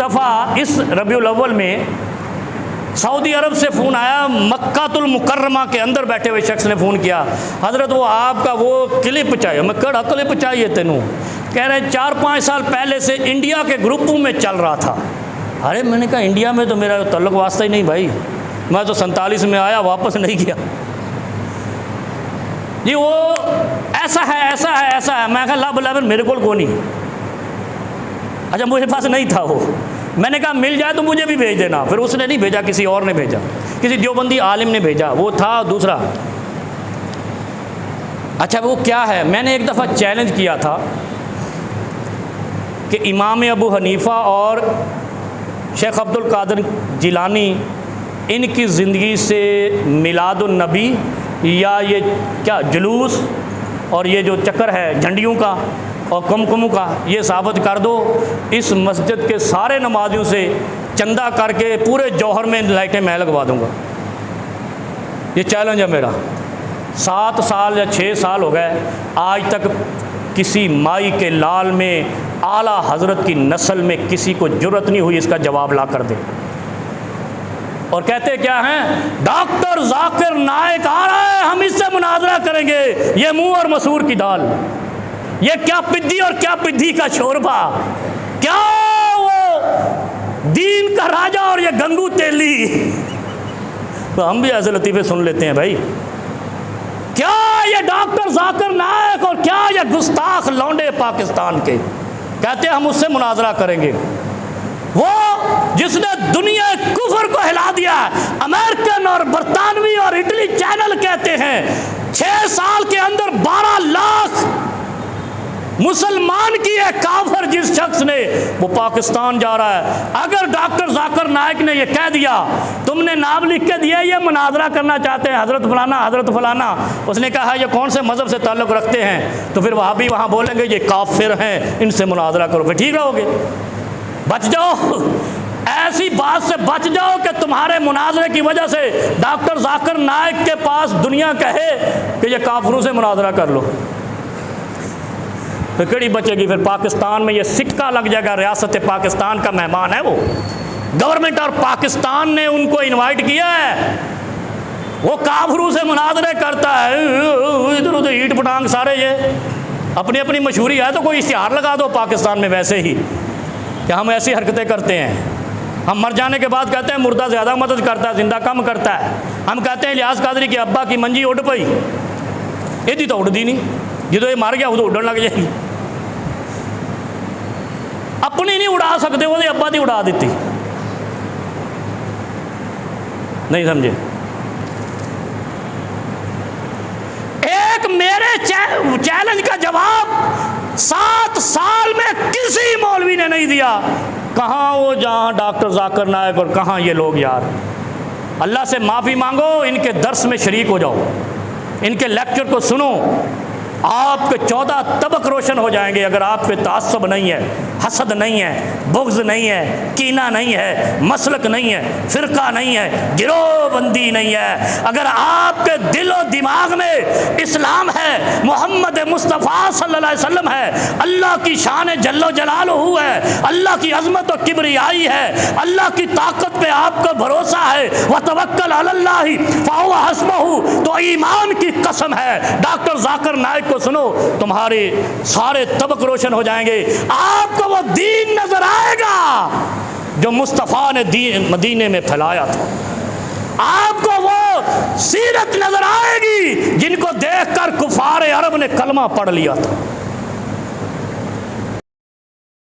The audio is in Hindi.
दफ़ा इस रबीउल अव्वल में सऊदी अरब से फ़ोन आया, मक्कातुल मुकर्रमा के अंदर बैठे हुए शख्स ने फ़ोन किया, हज़रत वो आपका वो क्लिप चाहिए। मैं कड़ा क्लिप चाहिए तेनू? कह रहे 4-5 साल पहले से इंडिया के ग्रुपों में चल रहा था। अरे मैंने कहा इंडिया में तो मेरा तल्लुक़ वास्ता ही नहीं भाई, मैं तो 47 में आया, वापस नहीं गया जी। वो ऐसा है ऐसा है ऐसा है। मैं कहा ला बुला मेरे को नहीं। अच्छा मुझे पास नहीं था वो। मैंने कहा मिल जाए तो मुझे भी भेज देना। फिर उसने नहीं भेजा, किसी और ने भेजा, किसी देवबंदी आलिम ने भेजा, वो था दूसरा। अच्छा वो क्या है, मैंने एक दफ़ा चैलेंज किया था कि इमाम अबू हनीफ़ा और शेख अब्दुल कादिर जिलानी, इनकी ज़िंदगी से मिलादुन नबी या ये क्या जुलूस और ये जो चक्कर है झंडियों का और कुमकुम का, ये साबित कर दो। इस मस्जिद के सारे नमाजियों से चंदा करके पूरे जौहर में लाइटें मैं लगवा दूंगा। ये चैलेंज है मेरा। 7 साल या 6 साल हो गए, आज तक किसी माई के लाल में आला हज़रत की नस्ल में किसी को जुर्रत नहीं हुई इसका जवाब ला कर दे। और कहते क्या हैं, डॉक्टर जाकिर नाइक आ रहा है, हम इससे मुनाजरा करेंगे। ये मुंह और मसूर की दाल, ये क्या पिद्दी और क्या पिद्दी का शोरबा, क्या वो दीन का राजा और ये गंगू तेली। तो हम भी ऐसे लतीफ़े सुन लेते हैं भाई। क्या ये डॉक्टर जाकिर नाइक और क्या ये गुस्ताख लौंडे पाकिस्तान के कहते हैं हम उससे मुनाजरा करेंगे। वो जिसने दुनिया कुफर को हिला दिया। अमेरिकन और बरतानवी और इटली चैनल कहते हैं 6 साल के अंदर 12 लाख मुसलमान की है काफिर जिस शख्स ने, वो पाकिस्तान जा रहा है। अगर डॉक्टर जाकिर नाइक ने ये कह दिया, तुमने नाम लिख के दिया ये मुनाजरा करना चाहते हैं हज़रत फलाना हज़रत फलाना, उसने कहा ये कौन से मज़हब से ताल्लुक़ रखते हैं, तो फिर वहाँ भी वहाँ बोलेंगे ये काफिर हैं, इनसे मुनाजरा करो, फिर ठीक रहोगे। बच जाओ, ऐसी बात से बच जाओ कि तुम्हारे मुनाजरे की वजह से डॉक्टर जाकिर नाइक के पास दुनिया कहे कि ये काफिरों से मुनाजरा कर लो, फिर कड़ी बचेगी। फिर पाकिस्तान में ये सिक्का लग जाएगा, रियासत पाकिस्तान का मेहमान है वो। गवर्नमेंट और पाकिस्तान ने उनको इनवाइट किया है, वो काफिरों से मुनाजरे करता है। इधर उधर ईट पटांग सारे, ये अपनी अपनी मशहूरी है तो कोई इश्तिहार लगा दो पाकिस्तान में वैसे ही कि हम ऐसी हरकतें करते हैं। हम मर जाने के बाद कहते हैं मुर्दा ज़्यादा मदद करता है, जिंदा कम करता है। हम कहते हैं इलियास कादरी के अब्बा की मंजी उड़ पई, यदि तो उड़दी नहीं, जो ये मर गया वो तो उड़न लग जाएगी। अपनी नहीं उड़ा सकते, वो अब्बा की उड़ा दी। नहीं समझे? एक मेरे चैलेंज का जवाब 7 साल में किसी मौलवी ने नहीं दिया। कहाँ वो जहाँ डॉक्टर जाकिर नाइक और कहाँ ये लोग। यार अल्लाह से माफ़ी मांगो, इनके दर्स में शरीक हो जाओ, इनके लेक्चर को सुनो, आपके 14 तबक रोशन हो जाएंगे। अगर आप पे तासुब नहीं है, हसद नहीं है, बुग़्ज़ नहीं है, कीना नहीं है, मसलक नहीं है, फ़िरका नहीं है, गिरोहबंदी नहीं है, अगर आपके दिल और दिमाग में इस्लाम है, मोहम्मद मुस्तफ़ा सल्लल्लाहु अलैहि वसल्लम है, अल्लाह की शान जल्लो जलालहू है, अल्लाह की अज़मत और किब्रियाई है, अल्लाह की ताकत पे आपका भरोसा है, व तवक्कल अलल्लाहि फ़हुव हस्बुहू, तो ईमान की कसम है। डॉक्टर जाकिर नाइक को सुनो, तुम्हारे सारे तबक रोशन हो जाएंगे। आपको वो दीन नजर आएगा जो मुस्तफ़ा ने मदीने में फैलाया था। आपको वो सीरत नजर आएगी जिनको देखकर कुफार अरब ने कलमा पढ़ लिया था।